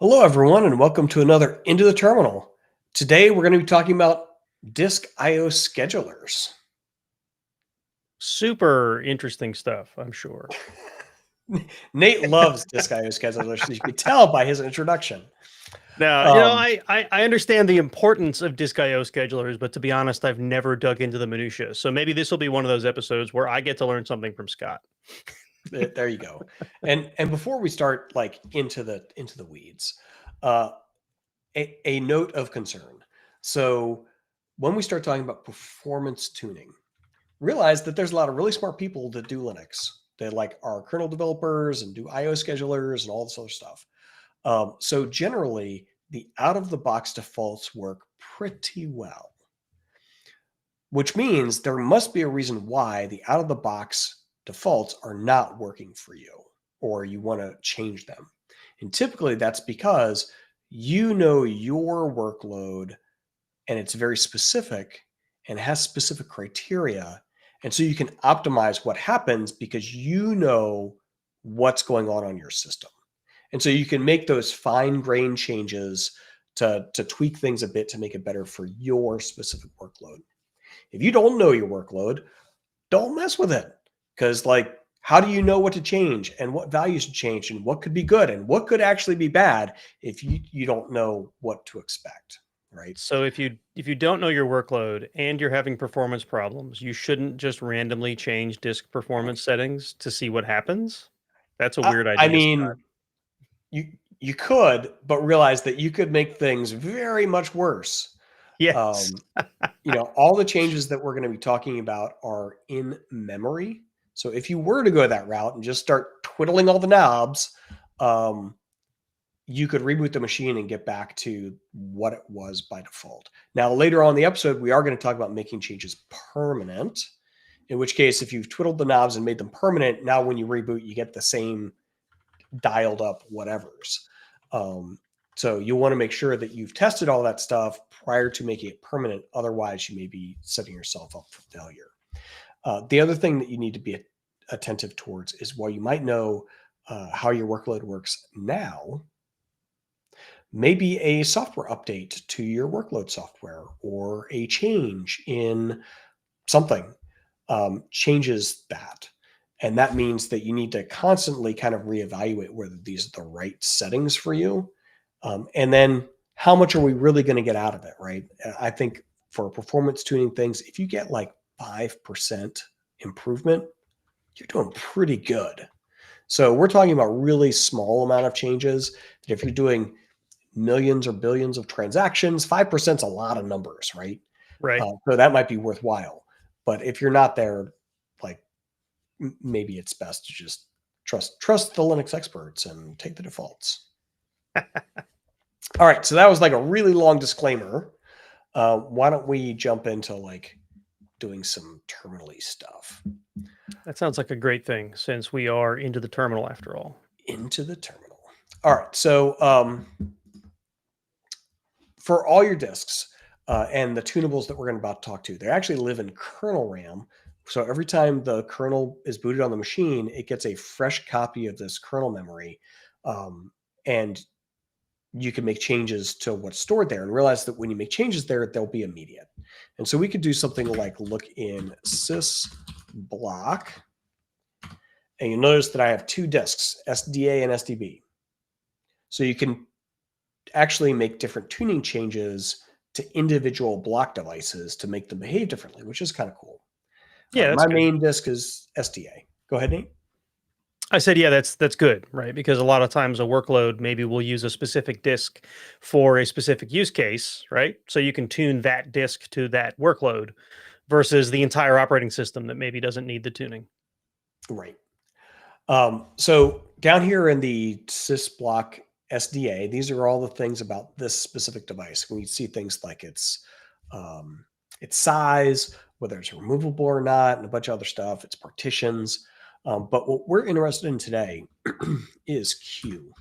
Hello, everyone, and welcome to another Into the Terminal. Today, we're going to be talking about disk I/O schedulers. Super interesting stuff, I'm sure. Nate loves disk I/O schedulers, as you can tell by his introduction. Now, Um, I understand the importance of disk I/O schedulers, but to be honest, I've never dug into the minutia. So maybe this will be one of those episodes where I get to learn something from Scott. there you go. And before we start, into the weeds, uh, a note of concern. So, when we start talking about performance tuning, realize that there's a lot of really smart people that do Linux. They are kernel developers and do IO schedulers and all this other stuff. So generally, the out-of-the-box defaults work pretty well, which means there must be a reason why the out-of-the-box defaults are not working for you, or you want to change them. And typically that's because you know your workload and it's very specific and has specific criteria. And so you can optimize what happens because you know what's going on your system. And so you can make those fine grained changes to tweak things a bit to make it better for your specific workload. If you don't know your workload, don't mess with it. Because, how do you know what to change and what values to change and what could be good and what could actually be bad if you don't know what to expect? Right. So if you don't know your workload and you're having performance problems, you shouldn't just randomly change disk performance settings to see what happens. That's a weird I idea, Scott. mean, you could, but realize that you could make things very much worse. Yes. Um, all the changes that we're going to be talking about are in memory. So if you were to go that route and just start twiddling all the knobs, you could reboot the machine and get back to what it was by default. Now, later on in the episode, we are going to talk about making changes permanent, in which case, if you've twiddled the knobs and made them permanent, now when you reboot, you get the same dialed up whatevers. So you want to make sure that you've tested all that stuff prior to making it permanent. Otherwise, you may be setting yourself up for failure. The other thing that you need to be attentive towards is while you might know how your workload works now, maybe a software update to your workload software or a change in something changes that. And that means that you need to constantly kind of reevaluate whether these are the right settings for you. And then how much are we really going to get out of it, right? I think for performance tuning things, if you get 5% improvement, you're doing pretty good. So we're talking about really small amount of changes that if you're doing millions or billions of transactions, 5% is a lot of numbers, right? Right. So that might be worthwhile. But if you're not there, like maybe it's best to just trust the Linux experts and take the defaults. All right, so that was a really long disclaimer. Why don't we jump into doing some terminal-y stuff? That sounds like a great thing since we are into the terminal after all. Into the terminal. All right, so for all your disks and the tunables that we're going to about to talk to, they actually live in kernel RAM. So every time the kernel is booted on the machine, it gets a fresh copy of this kernel memory. And you can make changes to what's stored there and realize that when you make changes there, they'll be immediate. And so we could do something like look in sys block. And you'll notice that I have two disks, SDA and SDB. So you can actually make different tuning changes to individual block devices to make them behave differently, which is kind of cool. Yeah, my main disk is SDA. Go ahead, Nate. I said, yeah, that's good, right? Because a lot of times a workload maybe will use a specific disk for a specific use case, right? So you can tune that disk to that workload versus the entire operating system that maybe doesn't need the tuning. Right. So down here in the sysblock SDA, these are all the things about this specific device. When you see things like its size, whether it's removable or not, and a bunch of other stuff, its partitions. But what we're interested in today is Q.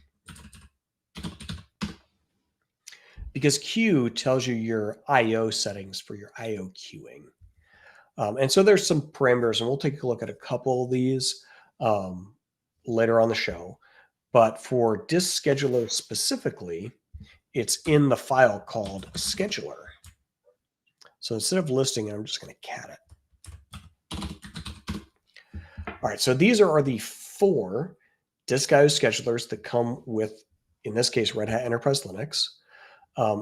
Because Q tells you your I/O settings for your I/O queuing. And so there's some parameters, and we'll take a look at a couple of these later on the show. But for disk scheduler specifically, it's in the file called scheduler. So instead of listing it, I'm just going to cat it. All right, so these are the 4 disk IO schedulers that come with, in this case, Red Hat Enterprise Linux.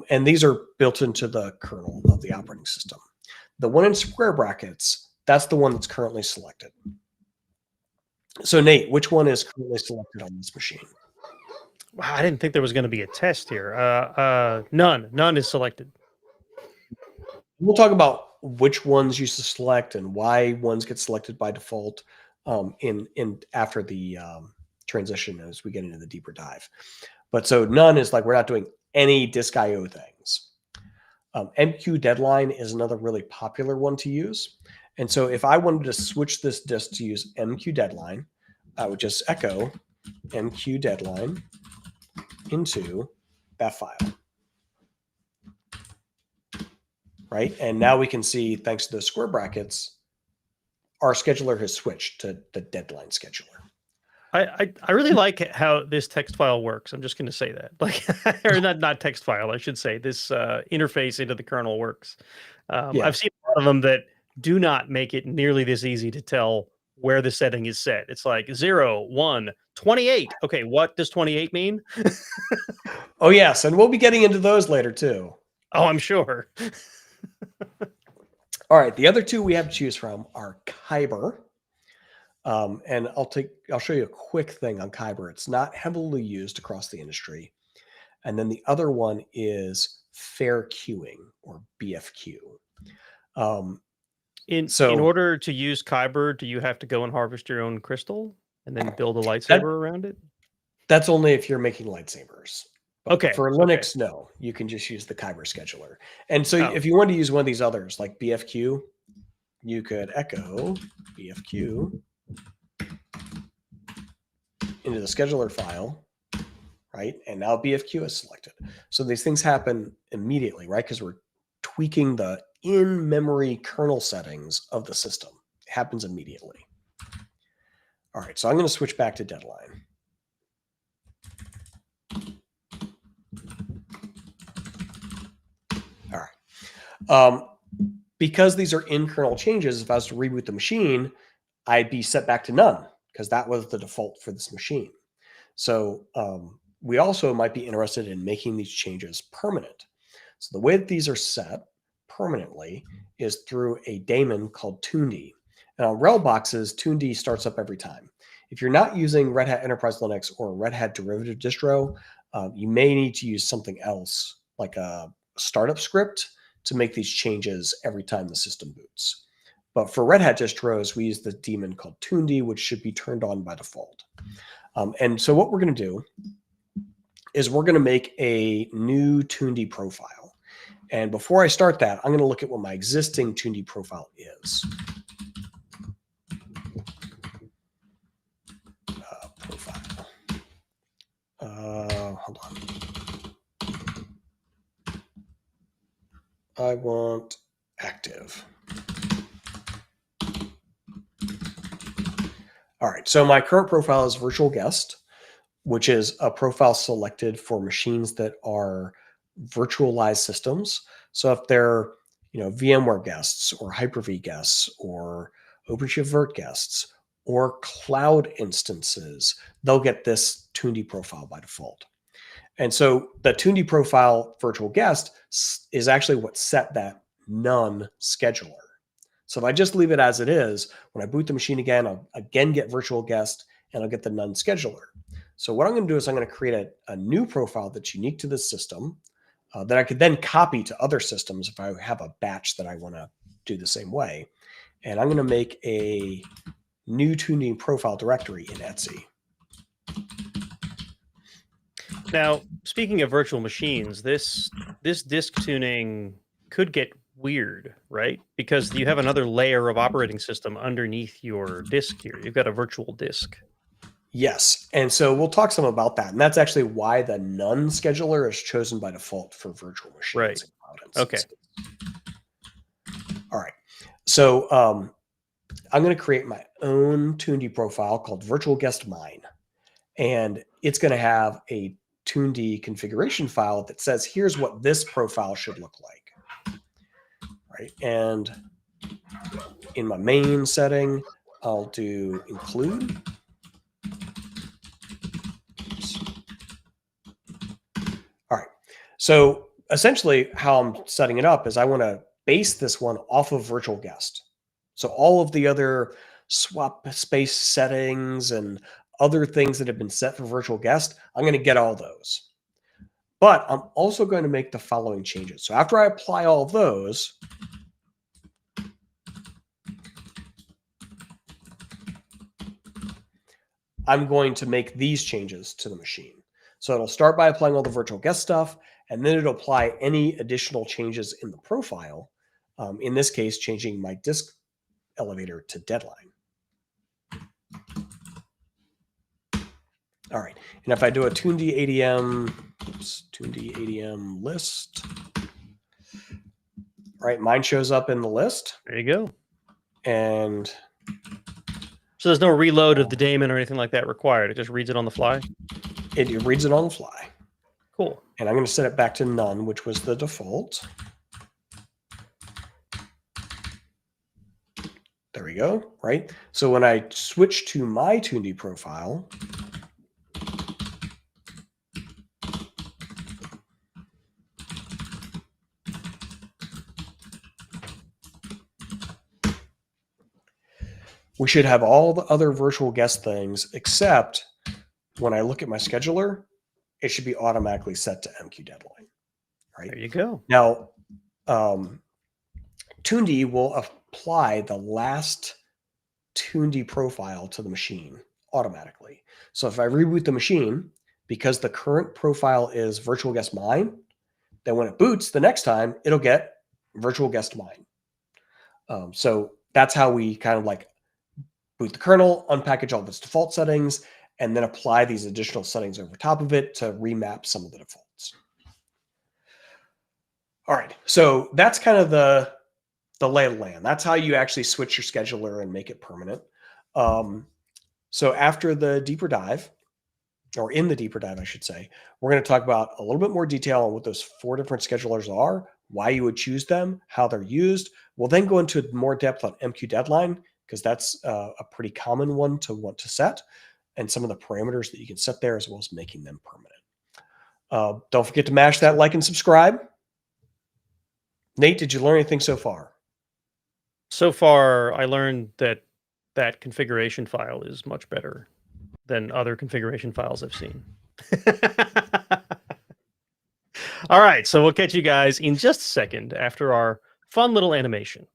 And these are built into the kernel of the operating system. The one in square brackets, that's the one that's currently selected. So Nate, which one is currently selected on this machine? Wow, I didn't think there was going to be a test here. None is selected. We'll talk about which ones you select and why ones get selected by default in after the transition as we get into the deeper dive. But so none is like we're not doing any disk IO things. MQ deadline is another really popular one to use. And so if I wanted to switch this disk to use MQ deadline, I would just echo MQ deadline into that file. Right? And now we can see, thanks to the square brackets, our scheduler has switched to the deadline scheduler. I really like how this text file works. I'm just going to say that, like, or not text file, I should say. This interface into the kernel works. Yeah. I've seen a lot of them that do not make it nearly this easy to tell where the setting is set. It's like 0, 1, 28. Okay, what does 28 mean? Oh, yes. And we'll be getting into those later, too. Oh, I'm sure. All right. The other 2 we have to choose from are kyber. And I'll show you a quick thing on kyber. It's not heavily used across the industry. And then the other one is fair queuing, or BFQ. In order to use kyber, do you have to go and harvest your own crystal and then build a lightsaber around it? That's only if you're making lightsabers. But okay. For Linux, no. You can just use the kyber scheduler. And so if you want to use one of these others, like BFQ, you could echo BFQ into the scheduler file, right? And now BFQ is selected. So these things happen immediately, right? Because we're tweaking the in-memory kernel settings of the system. It happens immediately. All right, so I'm going to switch back to deadline. All right. Because these are in-kernel changes, if I was to reboot the machine, I'd be set back to none, because that was the default for this machine. So we also might be interested in making these changes permanent. So the way that these are set permanently is through a daemon called tuned. And on RHEL boxes, tuned starts up every time. If you're not using Red Hat Enterprise Linux or a Red Hat derivative distro, you may need to use something else, like a startup script, to make these changes every time the system boots. But for Red Hat distros, we use the daemon called tuned, which should be turned on by default. And so what we're going to do is we're going to make a new tuned profile. And before I start that, I'm going to look at what my existing tuned profile is. Profile. Hold on. I want active. All right, so my current profile is virtual guest, which is a profile selected for machines that are virtualized systems. So if they're, VMware guests or Hyper-V guests or OpenShift Virt guests or cloud instances, they'll get this tuned profile by default. And so the tuned profile virtual guest is actually what set that none scheduler. So if I just leave it as it is, when I boot the machine again, I'll again get virtual guest and I'll get the none scheduler. So what I'm going to do is I'm going to create a new profile that's unique to this system that I could then copy to other systems if I have a batch that I want to do the same way. And I'm going to make a new tuned profile directory in Etsy. Now, speaking of virtual machines, this disk tuning could get weird, right? Because you have another layer of operating system underneath your disk here. You've got a virtual disk. Yes. And so we'll talk some about that. And that's actually why the none scheduler is chosen by default for virtual machines. Right. And cloud Okay. instances. All right. So I'm going to create my own tuned profile called virtual guest mine. And it's going to have a tuned configuration file that says, here's what this profile should look like. Right. And in my main setting, I'll do include. Oops. All right. So essentially how I'm setting it up is I want to base this one off of virtual guest. So all of the other swap space settings and other things that have been set for virtual guest, I'm going to get all those. But I'm also going to make the following changes. So after I apply all of those, I'm going to make these changes to the machine. So it'll start by applying all the virtual guest stuff, and then it'll apply any additional changes in the profile. In this case, changing my disk elevator to deadline. All right, and if I do a tuned ADM, tuned ADM list, right, mine shows up in the list. There you go. And so there's no reload of the daemon or anything like that required. It just reads it on the fly. It reads it on the fly. Cool. And I'm going to set it back to none, which was the default. There we go, right? So when I switch to my tuned profile, we should have all the other virtual guest things, except when I look at my scheduler, it should be automatically set to MQ deadline. Right? There you go. Now, tuned will apply the last tuned profile to the machine automatically. So if I reboot the machine, because the current profile is virtual guest mine, then when it boots the next time, it'll get virtual guest mine. So that's how we kind of like boot the kernel, unpackage all of its default settings, and then apply these additional settings over top of it to remap some of the defaults. All right, so that's kind of the lay of the land. That's how you actually switch your scheduler and make it permanent. So after the deeper dive, or in the deeper dive, I should say, we're going to talk about a little bit more detail on what those 4 different schedulers are, why you would choose them, how they're used. We'll then go into more depth on MQ deadline, because that's a pretty common one to want to set, and some of the parameters that you can set there, as well as making them permanent. Don't forget to mash that like and subscribe. Nate, did you learn anything so far? So far, I learned that that configuration file is much better than other configuration files I've seen. All right, so we'll catch you guys in just a second after our fun little animation.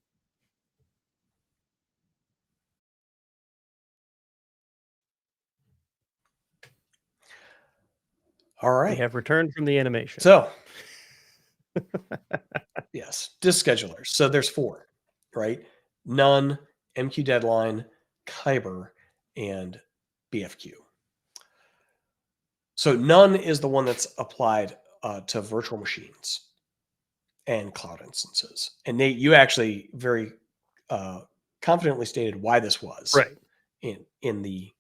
All right. We have returned from the animation. So, yes, disk schedulers. So there's 4, right? None, MQ deadline, kyber, and BFQ. So none is the one that's applied to virtual machines and cloud instances. And Nate, you actually very confidently stated why this was right in the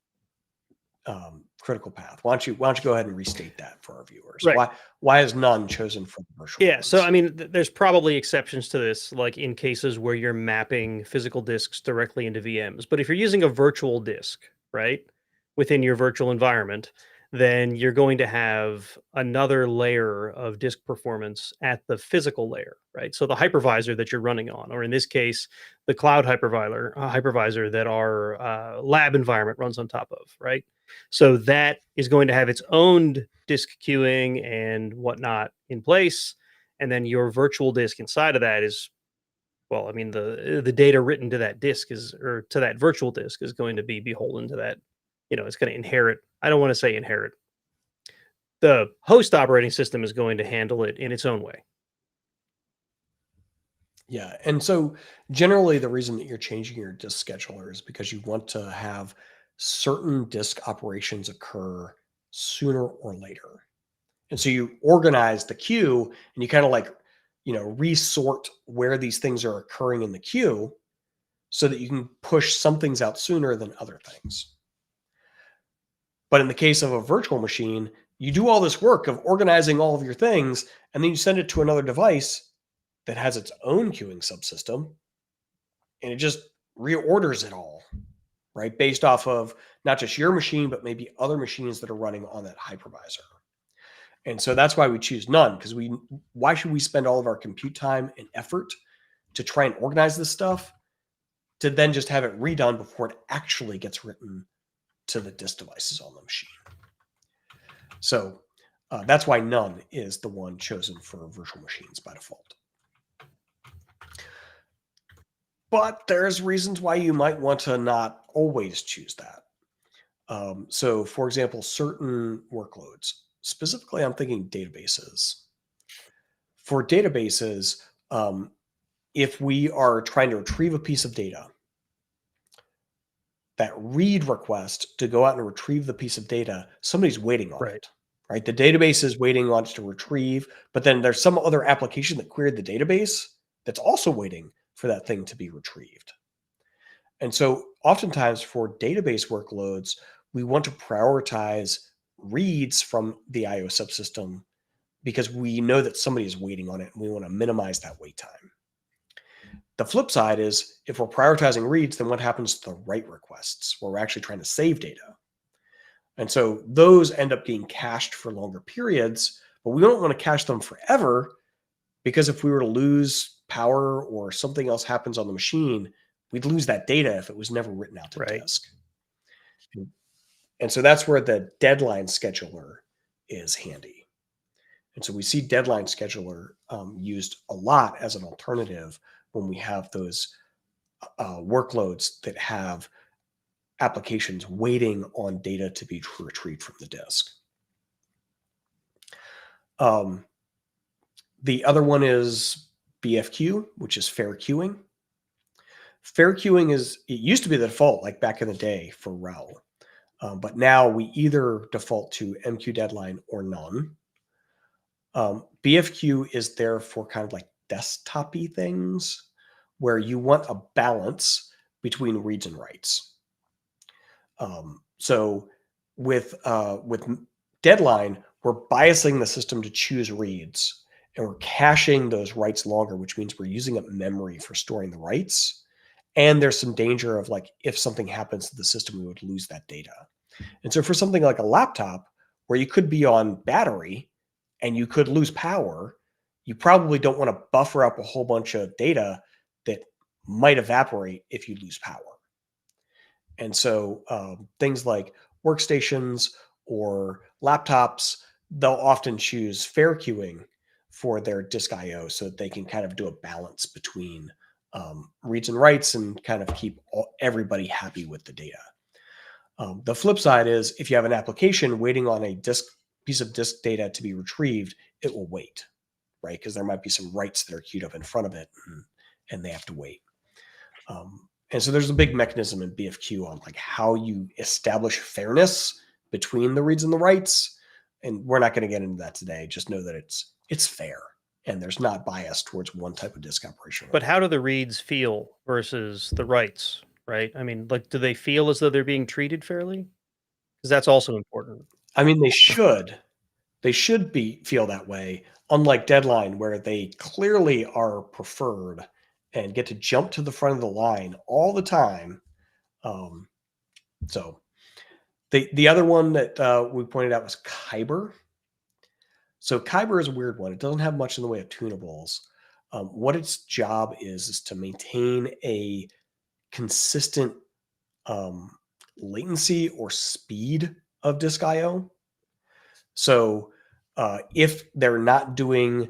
critical path. Why don't you go ahead and restate that for our viewers? Right. Why is none chosen for virtual? Yeah, so I mean, there's probably exceptions to this, like in cases where you're mapping physical disks directly into VMs. But if you're using a virtual disk, right, within your virtual environment, then you're going to have another layer of disk performance at the physical layer, right? So the hypervisor that you're running on, or in this case, the cloud hypervisor that our lab environment runs on top of, right? So that is going to have its own disk queuing and whatnot in place. And then your virtual disk inside of that is, well, I mean, the data written to that disk or to that virtual disk is going to be beholden to that. You know, it's going to inherit. I don't want to say inherit. The host operating system is going to handle it in its own way. Yeah. And so generally the reason that you're changing your disk scheduler is because you want to have certain disk operations occur sooner or later. And so you organize the queue and you kind of like, resort where these things are occurring in the queue so that you can push some things out sooner than other things. But in the case of a virtual machine, you do all this work of organizing all of your things, and then you send it to another device that has its own queuing subsystem, and it just reorders it all, right? Based off of not just your machine, but maybe other machines that are running on that hypervisor. And so that's why we choose none, because why should we spend all of our compute time and effort to try and organize this stuff to then just have it redone before it actually gets written to the disk devices on the machine? So that's why none is the one chosen for virtual machines by default. But there's reasons why you might want to not always choose that. So for example, certain workloads, specifically I'm thinking databases. For databases, if we are trying to retrieve a piece of data, that read request to go out and retrieve the piece of data, somebody's waiting on it, right? The database is waiting on it to retrieve, but then there's some other application that queried the database that's also waiting for that thing to be retrieved. And so oftentimes for database workloads, we want to prioritize reads from the IO subsystem because we know that somebody is waiting on it and we want to minimize that wait time. The flip side is if we're prioritizing reads, then what happens to the write requests where we're actually trying to save data? And so those end up being cached for longer periods, but we don't want to cache them forever because if we were to lose power or something else happens on the machine, we'd lose that data if it was never written out to disk. And so that's where the deadline scheduler is handy. And so we see deadline scheduler used a lot as an alternative when we have those workloads that have applications waiting on data to be retrieved from the disk. The other one is BFQ, which is fair queuing. Fair queuing it used to be the default, like back in the day for RHEL. But now we either default to MQ deadline or none. BFQ is there for kind of like desktop-y things where you want a balance between reads and writes. So with deadline, we're biasing the system to choose reads and we're caching those writes longer, which means we're using up memory for storing the writes. And there's some danger of like, if something happens to the system, we would lose that data. And so for something like a laptop where you could be on battery and you could lose power, you probably don't want to buffer up a whole bunch of data that might evaporate if you lose power. And so things like workstations or laptops, they'll often choose fair queuing for their disk IO so that they can kind of do a balance between reads and writes and kind of keep everybody happy with the data. The flip side is if you have an application waiting on a piece of disk data to be retrieved, it will wait, right? Because there might be some writes that are queued up in front of it and they have to wait. And so there's a big mechanism in BFQ on like how you establish fairness between the reads and the writes. And we're not going to get into that today. Just know that it's fair and there's not bias towards one type of disk operation. But how do the reads feel versus the writes, right? I mean, like, do they feel as though they're being treated fairly? Because that's also important. I mean, they should feel that way, unlike deadline, where they clearly are preferred and get to jump to the front of the line all the time. So the other one that we pointed out was kyber. So kyber is a weird one. It doesn't have much in the way of tunables. What its job is to maintain a consistent latency or speed of disk IO. So if they're not doing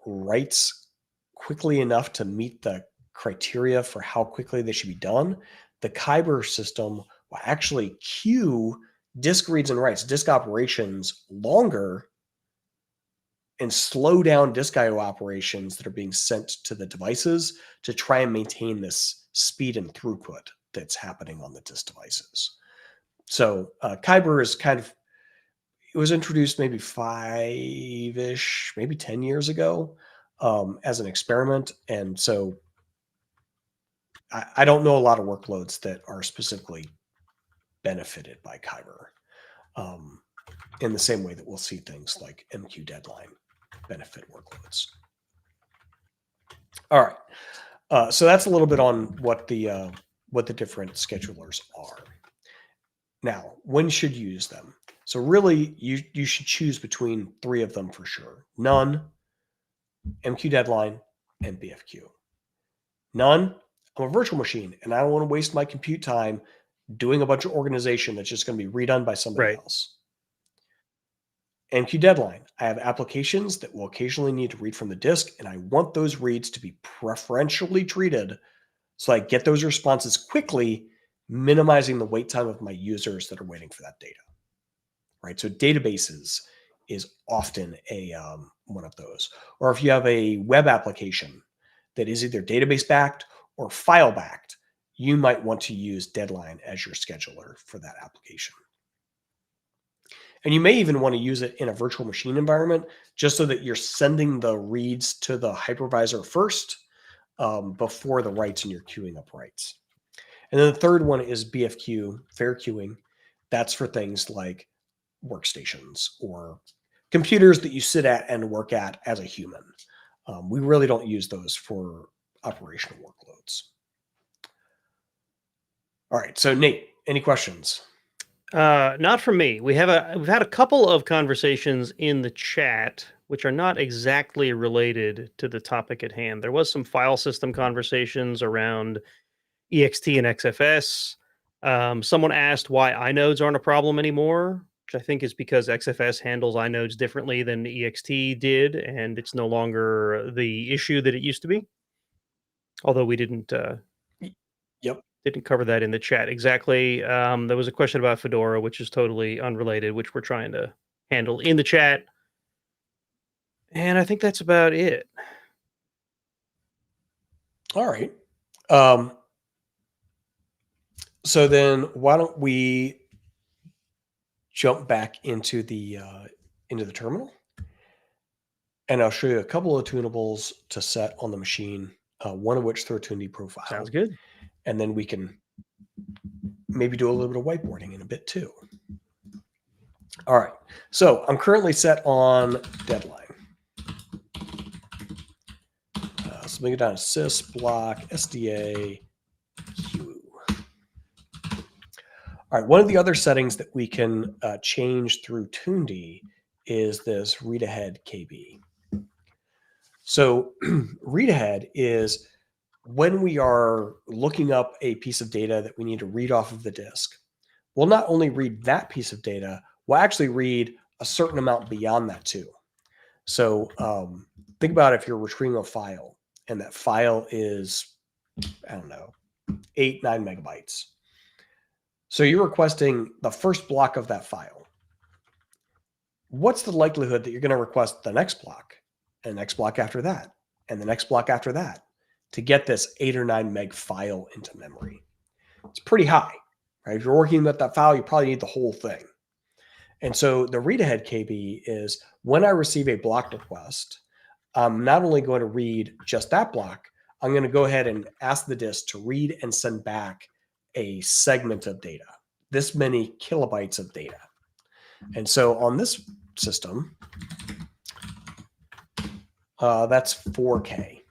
writes quickly enough to meet the criteria for how quickly they should be done, the kyber system will actually queue disk reads and writes, disk operations longer and slow down disk IO operations that are being sent to the devices to try and maintain this speed and throughput that's happening on the disk devices. So kyber is it was introduced maybe 5-ish, maybe 10 years ago as an experiment. And so I don't know a lot of workloads that are specifically benefited by kyber. in the same way that we'll see things like MQ deadline benefit workloads. All right, so that's a little bit on what the different schedulers are. Now, when should you use them? So really, you should choose between 3 of them for sure: none, MQ deadline, and BFQ. None, I'm a virtual machine, and I don't want to waste my compute time doing a bunch of organization that's just going to be redone by somebody else. MQ deadline, I have applications that will occasionally need to read from the disk, and I want those reads to be preferentially treated so I get those responses quickly, minimizing the wait time of my users that are waiting for that data. Right? So databases is often a one of those. Or if you have a web application that is either database backed or file backed, you might want to use deadline as your scheduler for that application. And you may even want to use it in a virtual machine environment just so that you're sending the reads to the hypervisor first before the writes, and you're queuing up writes. And then the third one is BFQ, fair queuing. That's for things like workstations or computers that you sit at and work at as a human. We really don't use those for operational workloads. All right, so Nate, any questions? Not from me. We've had a couple of conversations in the chat which are not exactly related to the topic at hand. There was some file system conversations around EXT and XFS. Someone asked why inodes aren't a problem anymore, which I think is because XFS handles inodes differently than EXT did, and it's no longer the issue that it used to be. Although we didn't cover that in the chat exactly. There was a question about Fedora, which is totally unrelated, which we're trying to handle in the chat. And I think that's about it. All right. So then why don't we jump back into the terminal, and I'll show you a couple of tunables to set on the machine, one of which through a tuned profile. Sounds good. And then we can maybe do a little bit of whiteboarding in a bit too. All right. So I'm currently set on deadline. So let me go down to sys, block, SDA, Q. All right. One of the other settings that we can change through tuned is this read ahead KB. So read ahead is when we are looking up a piece of data that we need to read off of the disk. We'll not only read that piece of data, we'll actually read a certain amount beyond that too. So think about if you're retrieving a file and that file is, I don't know, 8, 9 megabytes. So you're requesting the first block of that file. What's the likelihood that you're going to request the next block, and the next block after that, and the next block after that, to get this 8 or 9 meg file into memory? It's pretty high, right? If you're working with that file, you probably need the whole thing. And so the read ahead KB is when I receive a block request, I'm not only going to read just that block, I'm going to go ahead and ask the disk to read and send back a segment of data, this many kilobytes of data. And so on this system, that's 4K.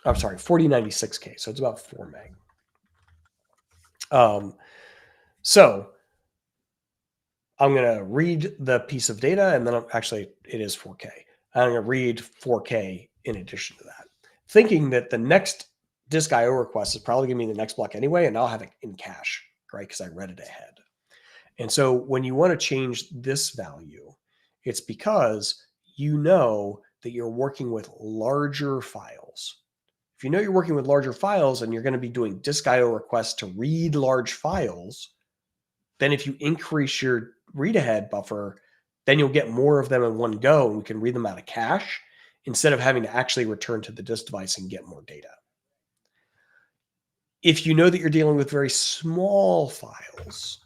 I'm sorry, 4096K. So it's about 4 meg. So I'm going to read the piece of data, and then actually it is 4K. I'm going to read 4K in addition to that, thinking that the next disk IO request is probably going to be the next block anyway, and I'll have it in cache, right? Because I read it ahead. And so when you want to change this value, it's because you know that you're working with larger files. If you know you're working with larger files and you're going to be doing disk IO requests to read large files, then if you increase your read ahead buffer, then you'll get more of them in one go, and we can read them out of cache instead of having to actually return to the disk device and get more data. If you know that you're dealing with very small files,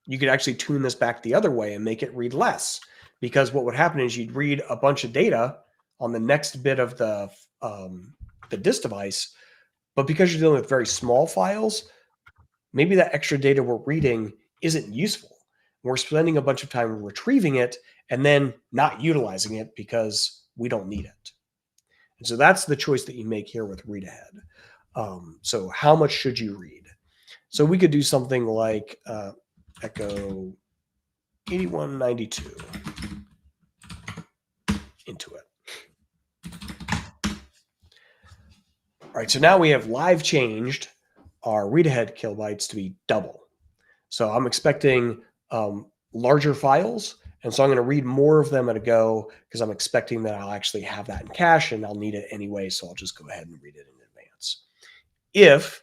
you could actually tune this back the other way and make it read less, because what would happen is you'd read a bunch of data on the next bit of the disk device, but because you're dealing with very small files, maybe that extra data we're reading isn't useful. We're spending a bunch of time retrieving it and then not utilizing it because we don't need it. And so that's the choice that you make here with read ahead. So how much should you read? So we could do something like echo 8192 into it. All right, so now we have live changed our read ahead kilobytes to be double. So I'm expecting larger files, and so I'm going to read more of them at a go because I'm expecting that I'll actually have that in cache and I'll need it anyway, so I'll just go ahead and read it in advance. If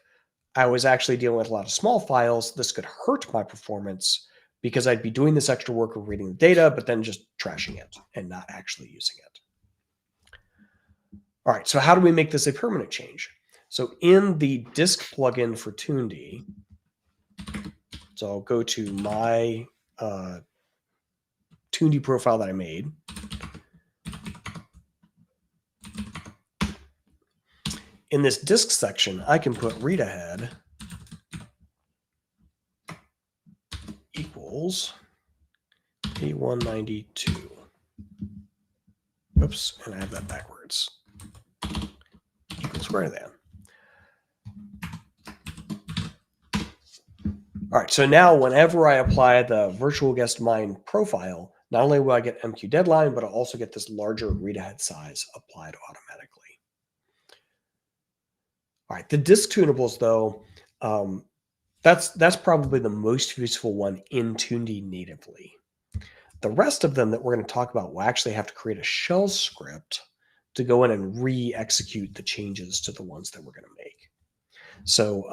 I was actually dealing with a lot of small files, this could hurt my performance because I'd be doing this extra work of reading the data, but then just trashing it and not actually using it. All right, so how do we make this a permanent change? So in the disk plugin for TuneD, so I'll go to my TuneD profile that I made. In this disk section, I can put read ahead equals A192. Oops, and I have that backwards. Equals greater than. All right, so now whenever I apply the virtual guest mine profile, not only will I get MQ deadline, but I'll also get this larger read ahead size applied automatically. All right, the disk tunables though, that's probably the most useful one in TuneD natively. The rest of them that we're going to talk about will actually have to create a shell script to go in and re-execute the changes to the ones that we're going to make. So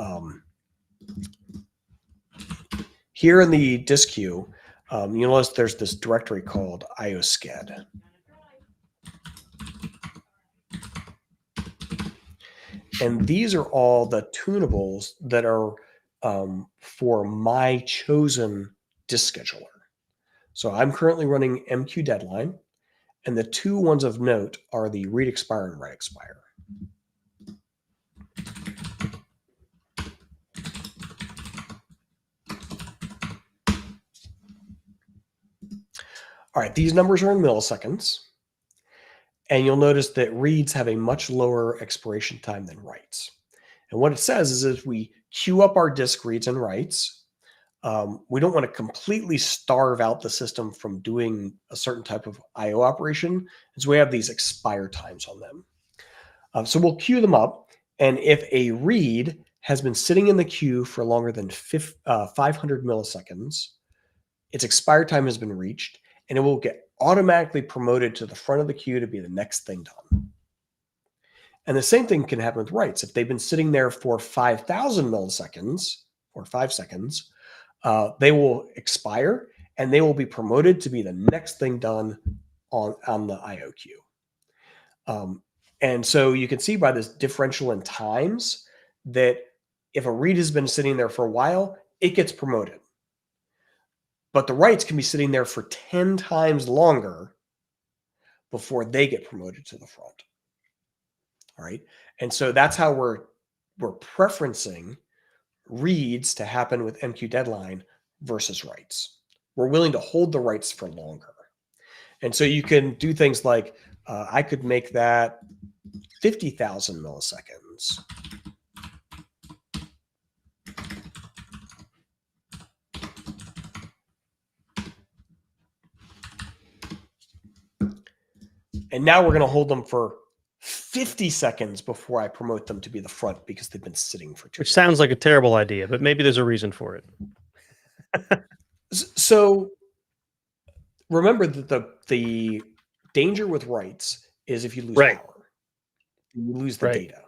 here in the disk queue, you'll notice there's this directory called iosched. And these are all the tunables that are for my chosen disk scheduler. So I'm currently running MQ deadline, and the two ones of note are the read expire and write expire. All right, these numbers are in milliseconds. And you'll notice that reads have a much lower expiration time than writes. And what it says is if we queue up our disk reads and writes, we don't want to completely starve out the system from doing a certain type of I/O operation. And so we have these expire times on them. So we'll queue them up. And if a read has been sitting in the queue for longer than 500 milliseconds, its expire time has been reached, and it will get automatically promoted to the front of the queue to be the next thing done. And the same thing can happen with writes. If they've been sitting there for 5,000 milliseconds or 5 seconds, they will expire and they will be promoted to be the next thing done on the IO queue. And so you can see by this differential in times that if a read has been sitting there for a while, it gets promoted. But the writes can be sitting there for 10 times longer before they get promoted to the front. All right. And so that's how we're preferencing reads to happen with MQ deadline versus writes. We're willing to hold the writes for longer. And so you can do things like I could make that 50,000 milliseconds. And now we're going to hold them for 50 seconds before I promote them to be the front because they've been sitting for too long. Which sounds like a terrible idea, but maybe there's a reason for it. So remember that the danger with writes is if you lose power, you lose the data.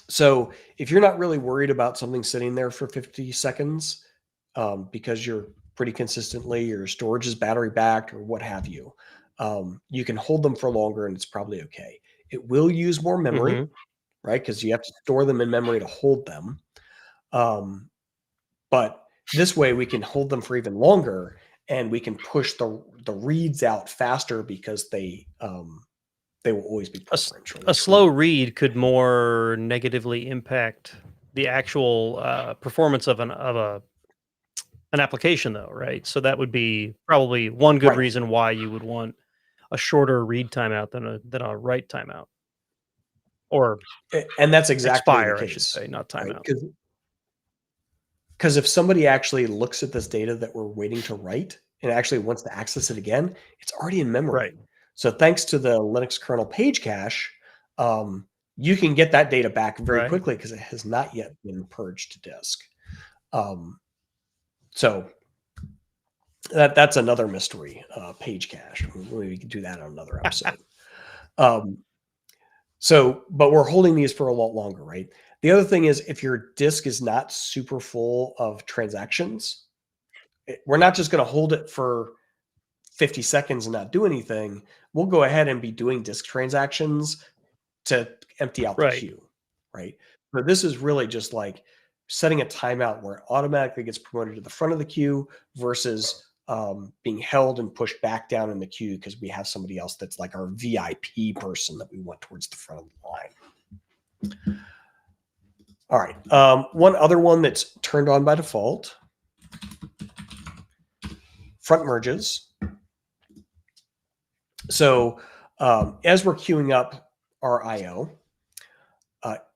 So if you're not really worried about something sitting there for 50 seconds because you're pretty consistently, your storage is battery backed or what have you, you can hold them for longer and it's probably okay. It will use more memory, right? Because you have to store them in memory to hold them. But this way we can hold them for even longer and we can push the reads out faster because they will always be preferential. A slow read could more negatively impact the actual performance of a an application though, right? So that would be probably one good Right. reason why you would want a shorter read timeout than a write timeout, or And that's exactly the expire, I should case, say, not right? timeout. Because if somebody actually looks at this data that we're waiting to write and actually wants to access it again, it's already in memory. Right. So thanks to the Linux kernel page cache, you can get that data back very quickly because it has not yet been purged to disk. So that's another mystery, page cache. Maybe we can do that on another episode. But we're holding these for a lot longer, right? The other thing is if your disk is not super full of transactions, we're not just going to hold it for 50 seconds and not do anything. We'll go ahead and be doing disk transactions to empty out the queue, right? So this is really just like setting a timeout where it automatically gets promoted to the front of the queue versus being held and pushed back down in the queue because we have somebody else that's like our VIP person that we want towards the front of the line. All right. One other one that's turned on by default, front merges. So as we're queuing up our IO,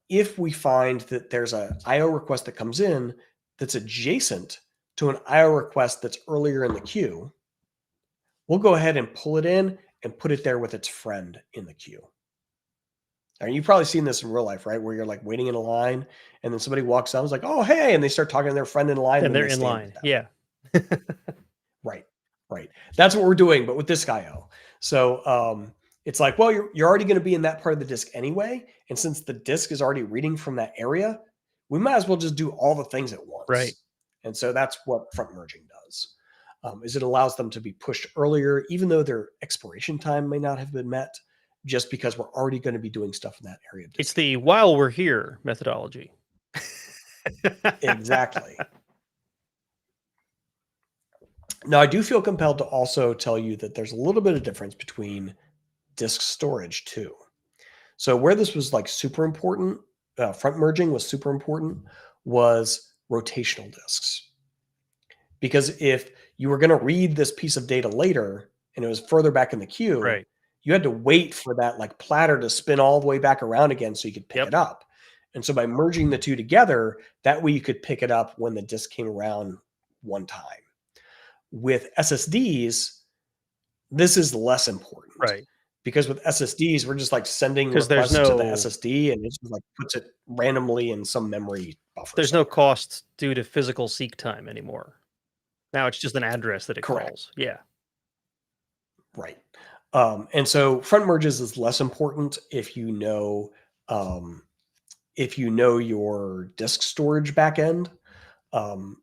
if we find that there's an IO request that comes in that's adjacent to an IO request that's earlier in the queue, we'll go ahead and pull it in and put it there with its friend in the queue. And you've probably seen this in real life, right? Where you're like waiting in a line and then somebody walks out and is like, oh, hey, and they start talking to their friend in line. And they're in line. Yeah. Right. That's what we're doing, but with disk IO. So it's like, well, you're already going to be in that part of the disk anyway. And since the disk is already reading from that area, we might as well just do all the things at once. Right. And so that's what front merging does, is it allows them to be pushed earlier, even though their expiration time may not have been met, just because we're already going to be doing stuff in that area. It's the while we're here methodology. Exactly. Now, I do feel compelled to also tell you that there's a little bit of difference between disk storage too. So where this was like super important, front merging was super important, was rotational disks. Because if you were going to read this piece of data later and it was further back in the queue, right, you had to wait for that like platter to spin all the way back around again so you could pick it up. And so by merging the two together, that way you could pick it up when the disk came around one time. With SSDs, this is less important. Right. Because with SSDs, we're just like sending requests to the SSD and it just like puts it randomly in some memory buffer. There's no cost due to physical seek time anymore. Now it's just an address that it calls. Yeah. Right. And so front merges is less important if you know your disk storage backend. And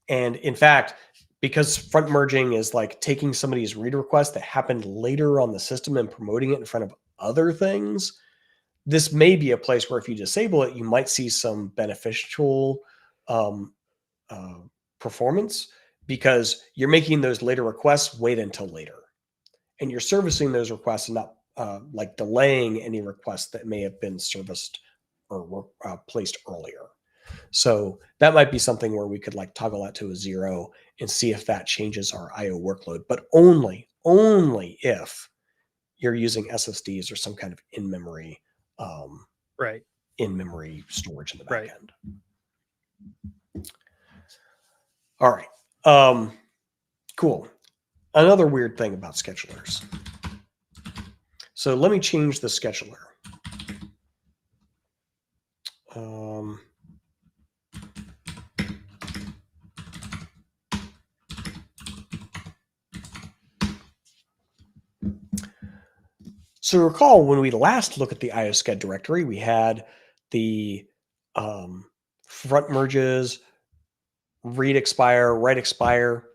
in fact, because front merging is like taking somebody's read request that happened later on the system and promoting it in front of other things, this may be a place where if you disable it, you might see some beneficial performance because you're making those later requests wait until later. And you're servicing those requests and not like delaying any requests that may have been serviced or were placed earlier. So that might be something where we could like toggle that to a 0 and see if that changes our IO workload, but only if you're using SSDs or some kind of in-memory in-memory storage in the back end. All right. Cool. Another weird thing about schedulers. So let me change the scheduler. So recall when we last looked at the IOSCHED directory, we had the front merges, read expire, write expire.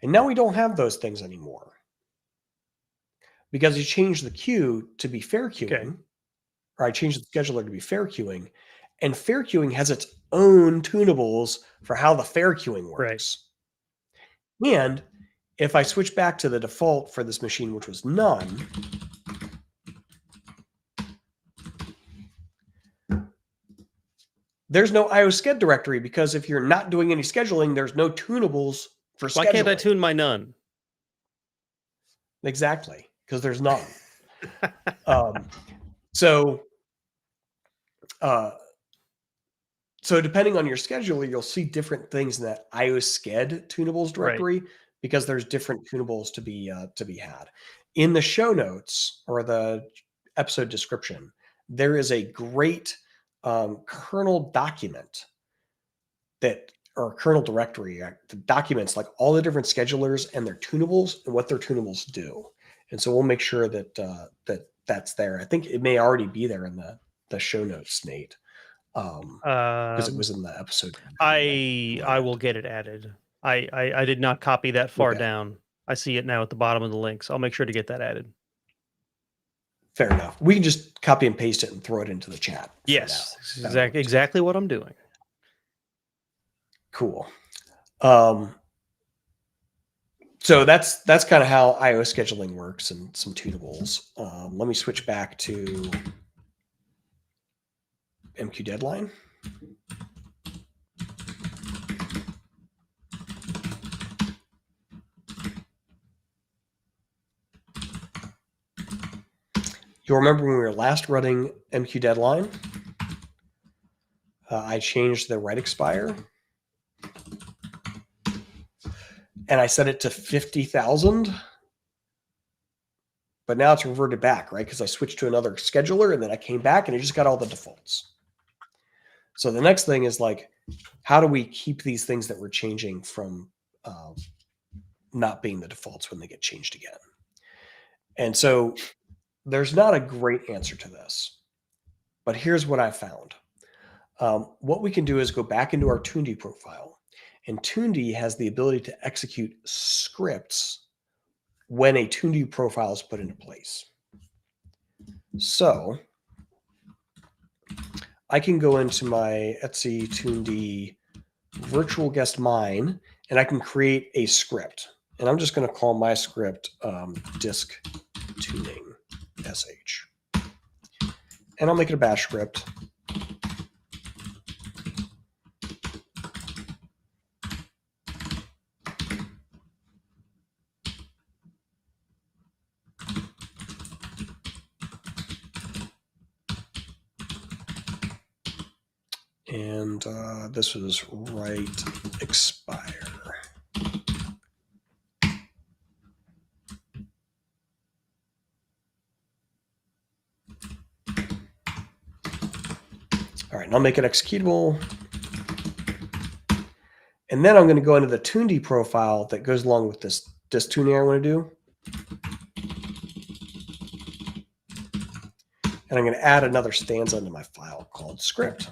And now we don't have those things anymore because you changed the queue to be fair queuing, or I changed the scheduler to be fair queuing, and fair queuing has its own tunables for how the fair queuing works. Right. And if I switch back to the default for this machine, which was none, there's no IOSChed directory because if you're not doing any scheduling, there's no tunables for scheduling. Why can't I tune my none? Exactly, because there's none. So depending on your scheduler, you'll see different things in that IOSChed tunables directory because there's different tunables to be had. In the show notes or the episode description, there is a great kernel document or kernel directory that documents like all the different schedulers and their tunables and what their tunables do. And so we'll make sure that that's there. I think it may already be there in the show notes, Nate, because it was in the episode. I will get it added. I did not copy that far down. I see it now at the bottom of the links. I'll make sure to get that added. Fair enough. We can just copy and paste it and throw it into the chat. Yes, exactly what I'm doing. Cool. So that's kind of how IO scheduling works and some tunables. Let me switch back to MQ deadline. You'll remember when we were last running MQ deadline, I changed the write expire. And I set it to 50,000. But now it's reverted back, right? Because I switched to another scheduler and then I came back and it just got all the defaults. So the next thing is like, how do we keep these things that we're changing from not being the defaults when they get changed again? And so there's not a great answer to this, but here's what I found. What we can do is go back into our Tuned profile, and Tuned has the ability to execute scripts when a Tuned profile is put into place. So I can go into my Etsy Tuned virtual guest mine, and I can create a script. And I'm just going to call my script disk tuning sh. And I'll make it a bash script. And this was write expire. All right, and I'll make it executable. And then I'm going to go into the Tuned profile that goes along with this disk tuning I want to do. And I'm going to add another stanza into my file called script.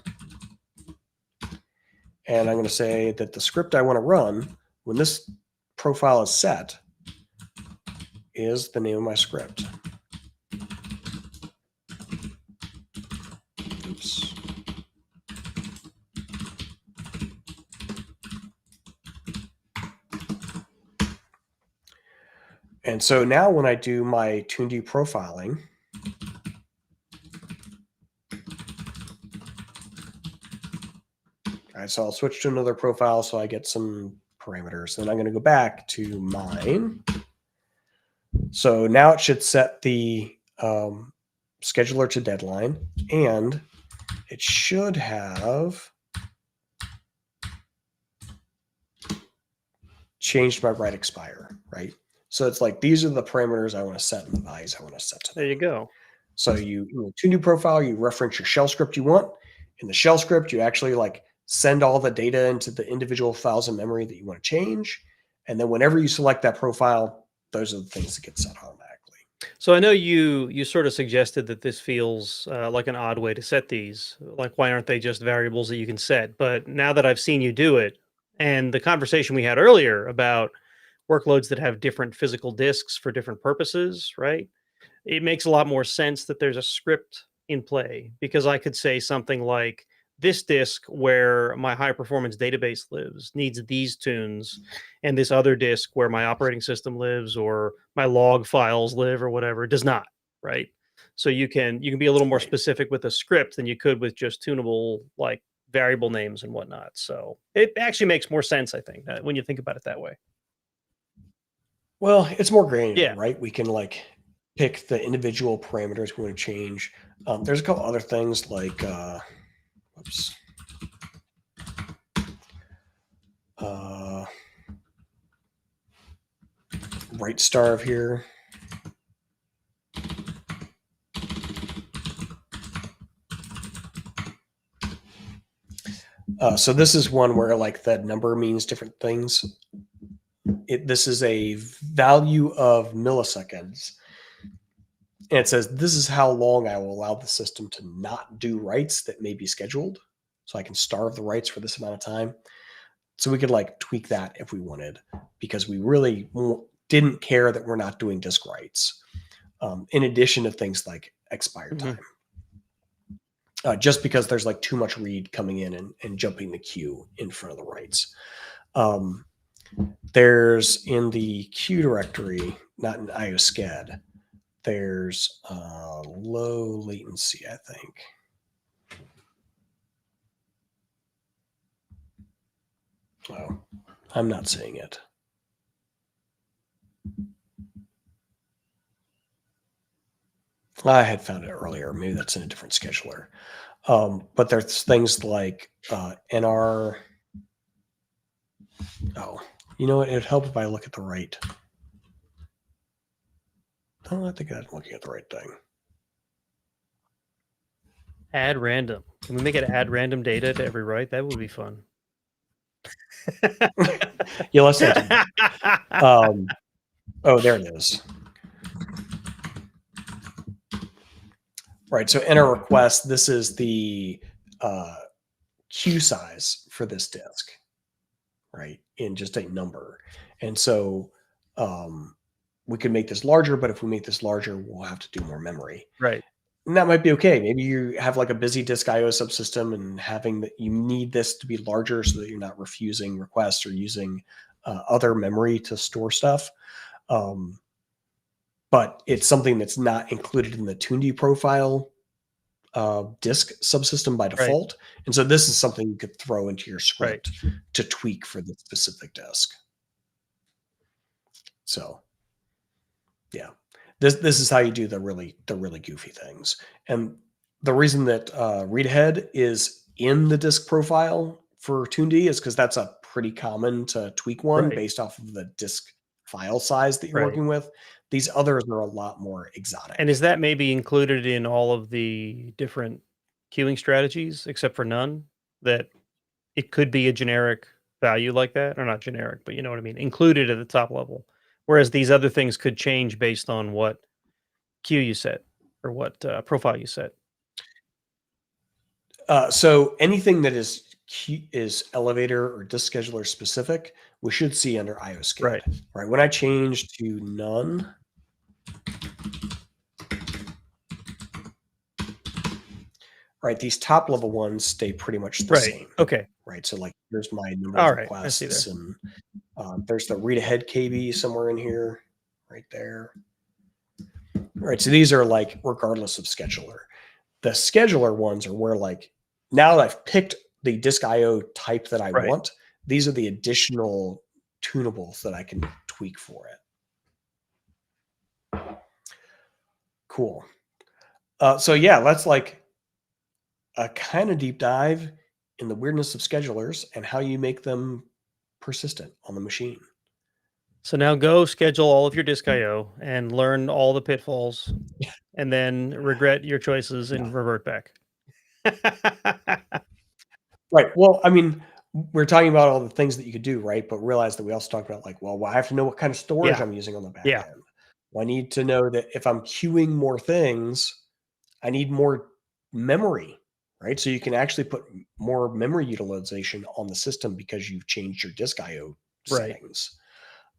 And I'm going to say that the script I want to run when this profile is set is the name of my script. Oops. And so now when I do my Tuned profiling, all right, so I'll switch to another profile so I get some parameters. Then I'm going to go back to mine. So now it should set the scheduler to deadline, and it should have changed my write expire, right? So it's like, these are the parameters I want to set and the values I want to set to them. There you go. So you Tuned profile, you reference your shell script you want. In the shell script, you actually like send all the data into the individual files in memory that you want to change. And then whenever you select that profile, those are the things that get set automatically. So I know you sort of suggested that this feels like an odd way to set these. Like, why aren't they just variables that you can set? But now that I've seen you do it, and the conversation we had earlier about workloads that have different physical disks for different purposes, right? It makes a lot more sense that there's a script in play, because I could say something like, this disk where my high performance database lives needs these tunes, and this other disk where my operating system lives or my log files live or whatever does not, right? So you can be a little more specific with a script than you could with just tunable like variable names and whatnot. So it actually makes more sense, I think, when you think about it that way. Well, it's more granular, Yeah. right? We can like pick the individual parameters we want to change. There's a couple other things like, oops. Right starve here. So this is one where like the number means different things. This is a value of milliseconds. And it says, this is how long I will allow the system to not do writes that may be scheduled. So I can starve the writes for this amount of time. So we could like tweak that if we wanted, because we really didn't care that we're not doing disk writes, in addition to things like expire time. Just because there's like too much read coming in and jumping the queue in front of the writes. There's in the queue directory, not in IOSCED, there's low latency, I think. Oh, I'm not seeing it. I had found it earlier. Maybe that's in a different scheduler. But there's things like NR. Oh, you know what? It'd help if I look at the right. Oh, I think I'm looking at the right thing. Add random. Can we make it add random data to every write? That would be fun. Yeah, let's not do that. Oh, there it is. Right. So enter request. This is the queue size for this disk, right? In just a number. And so we could make this larger, but if we make this larger, we'll have to do more memory. Right. And that might be okay. Maybe you have like a busy disk IO subsystem and having that you need this to be larger so that you're not refusing requests or using other memory to store stuff. But it's something that's not included in the tuned profile disk subsystem by default. Right. And so this is something you could throw into your script to tweak for the specific disk. So yeah, this is how you do the really goofy things. And the reason that read ahead is in the disk profile for tuned is because that's a pretty common to tweak one based off of the disk file size that you're working with. These others are a lot more exotic. And is that maybe included in all of the different queuing strategies except for none? That it could be a generic value like that, or not generic, but you know what I mean, included at the top level. Whereas these other things could change based on what queue you set or what profile you set. So anything that is elevator or disk scheduler specific, we should see under IOSCED. Right. When I change to none, right, these top level ones stay pretty much the same. Okay. Right. So like here's my number of requests, and there's the read ahead KB somewhere in here, right there. Right. So these are like regardless of scheduler. The scheduler ones are where like now that I've picked the disk IO type that I want, these are the additional tunables that I can tweak for it. Cool. So yeah, let's like a kind of deep dive in the weirdness of schedulers and how you make them persistent on the machine. So now go schedule all of your disk IO and learn all the pitfalls and then regret your choices and revert back. Right. Well, I mean, we're talking about all the things that you could do, right? But realize that we also talked about like, well, I have to know what kind of storage I'm using on the back end. Well, I need to know that if I'm queuing more things, I need more memory, right? So you can actually put more memory utilization on the system because you've changed your disk IO settings.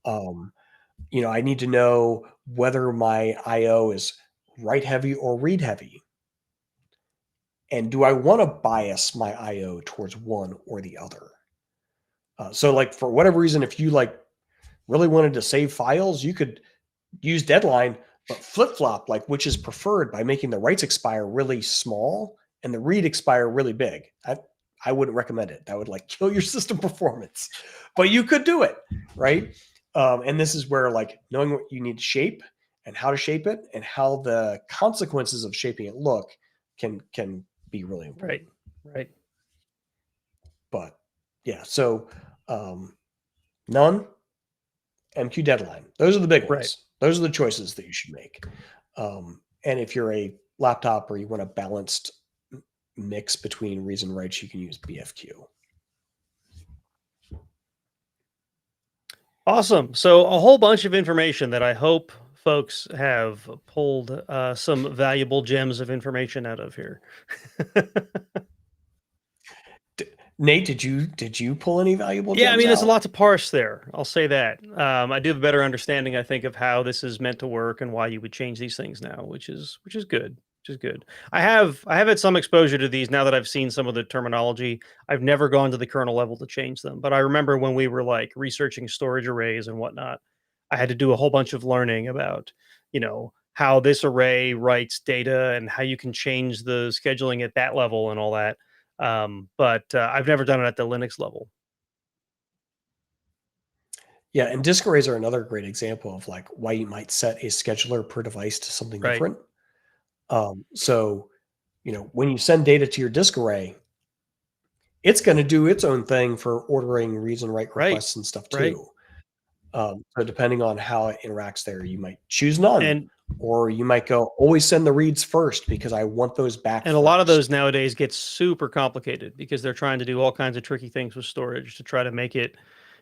You know, I need to know whether my IO is write heavy or read heavy. And do I want to bias my IO towards one or the other? So like for whatever reason, if you like really wanted to save files, you could use deadline, but flip-flop like which is preferred by making the writes expire really small and the read expire really big. I wouldn't recommend it. That would like kill your system performance, but you could do it, right? And this is where like knowing what you need to shape and how to shape it and how the consequences of shaping it look can be really important. Right. But yeah, so none, MQ deadline. Those are the big ones. Right. Those are the choices that you should make. And if you're a laptop or you want a balanced mix between reads and writes, you can use BFQ. Awesome. So a whole bunch of information that I hope folks have pulled some valuable gems of information out of here. Nate, did you pull any valuable gems? Yeah, I mean, there's a out? lot to parse there. I'll say that. I do have a better understanding, I think, of how this is meant to work and why you would change these things now, which is good. Which is good. I have had some exposure to these now that I've seen some of the terminology. I've never gone to the kernel level to change them, but I remember when we were like researching storage arrays and whatnot, I had to do a whole bunch of learning about, how this array writes data and how you can change the scheduling at that level and all that. But I've never done it at the Linux level. Yeah, and disk arrays are another great example of like why you might set a scheduler per device to something Right. different. So, when you send data to your disk array, it's going to do its own thing for ordering reads and write requests and stuff too. So depending on how it interacts there, you might choose none, or you might go always send the reads first because I want those back. And a lot of those nowadays get super complicated because they're trying to do all kinds of tricky things with storage to try to make it,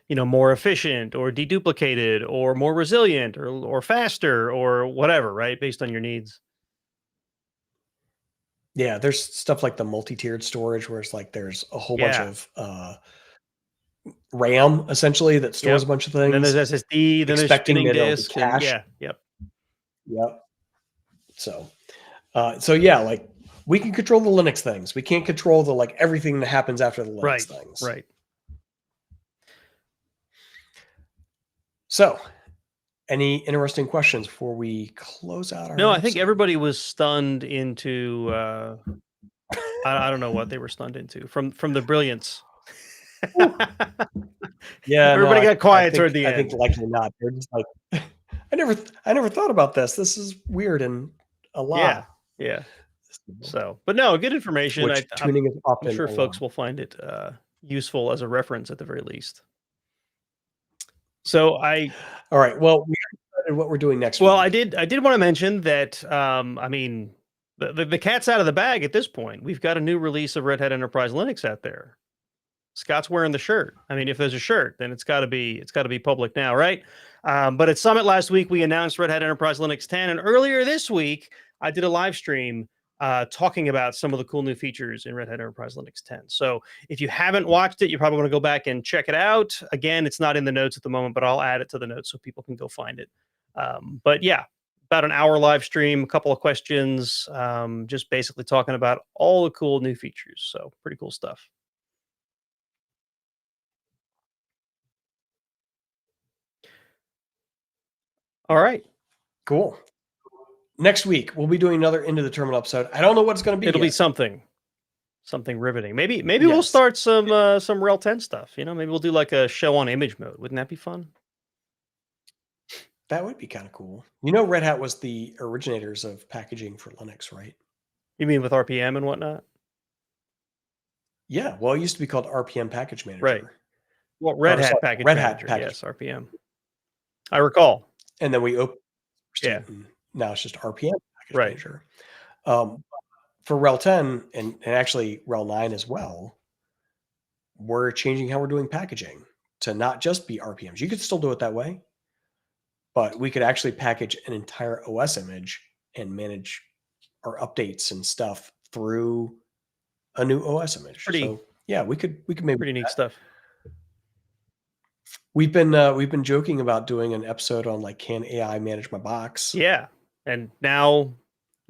more efficient or deduplicated or more resilient or faster or whatever, right? Based on your needs. Yeah, there's stuff like the multi-tiered storage where it's like there's a whole bunch of RAM essentially that stores a bunch of things. And then there's SSD, then there's spinning disk, cache. Yep. So yeah, like we can control the Linux things. We can't control the like everything that happens after the Linux things. Right. So, any interesting questions before we close out our No, I think everybody was stunned into I don't know what they were stunned into from the brilliance. Yeah, everybody got quiet toward the end. I think likely not. They're just like, I never thought about this. This is weird and a lot. Yeah. So, but no, good information. I'm sure folks will find it useful as a reference at the very least. So all right. Well, we decided what we're doing next. Well, I did want to mention that. I mean, the cat's out of the bag at this point. We've got a new release of Red Hat Enterprise Linux out there. Scott's wearing the shirt. I mean, if there's a shirt, then it's got to be public now, right? But at Summit last week, we announced Red Hat Enterprise Linux 10, and earlier this week, I did a live stream talking about some of the cool new features in Red Hat Enterprise Linux 10. So if you haven't watched it, you probably want to go back and check it out. Again, it's not in the notes at the moment, but I'll add it to the notes so people can go find it. But yeah, about an hour live stream, a couple of questions, just basically talking about all the cool new features. So pretty cool stuff. All right. Cool. Next week, we'll be doing another Into the Terminal episode. I don't know what it's going to be. It'll be something riveting. Maybe we'll start some Rel 10 stuff. Maybe we'll do like a show on image mode. Wouldn't that be fun? That would be kind of cool. Red Hat was the originators of packaging for Linux, right? You mean with RPM and whatnot? Yeah. Well, it used to be called RPM Package Manager. Right. Well, Red Hat Package Manager. Yes, RPM. I recall. And then we opened. Yeah. Now it's just RPM Package Manager. For Rel 10 and actually Rel 9 as well, we're changing how we're doing packaging to not just be RPMs. You could still do it that way, but we could actually package an entire OS image and manage our updates and stuff through a new OS image. So yeah, we could maybe pretty neat stuff. We've been joking about doing an episode on like, can AI manage my box? Yeah, and now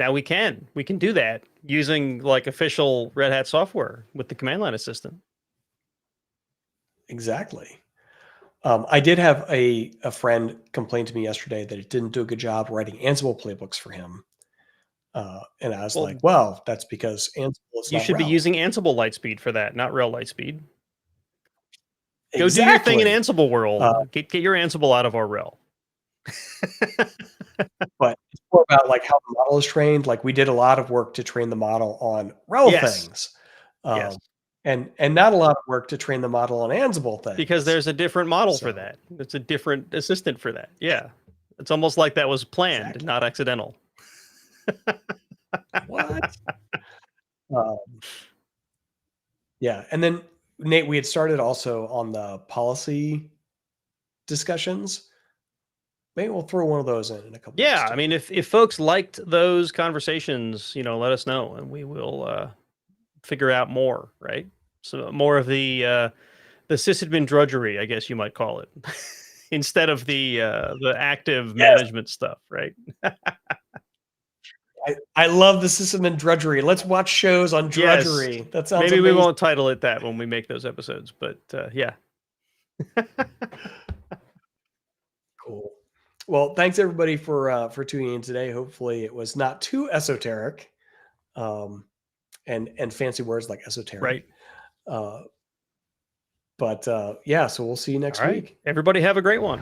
we can do that using like official Red Hat software with the command line assistant. Exactly. I did have a friend complain to me yesterday that it didn't do a good job writing Ansible playbooks for him. And I was Well, like, well, that's because Ansible is you not should be RHEL. using Ansible Lightspeed for that, not RHEL Lightspeed. Go Exactly. do your thing in Ansible world. Get your Ansible out of our RHEL. But it's more about like how the model is trained. Like we did a lot of work to train the model on RHEL Yes. things. Yes. And not a lot of work to train the model on Ansible things. Because there's a different model for that. It's a different assistant for that. Yeah. It's almost like that was planned, Exactly. not accidental. What? Yeah. And then Nate, we had started also on the policy discussions. Maybe we'll throw one of those in a couple Yeah, weeks. I mean, if folks liked those conversations, let us know, and we will figure out more. Right, so more of the sysadmin drudgery, I guess you might call it, instead of the active management stuff. Right. I love the sysadmin drudgery. Let's watch shows on drudgery. Yes. That sounds Maybe amazing. we won't title it that when we make those episodes, but yeah. Cool. Well, thanks everybody for tuning in today. Hopefully, it was not too esoteric, and fancy words like esoteric. Right. But yeah, so we'll see you next week. Everybody have a great one.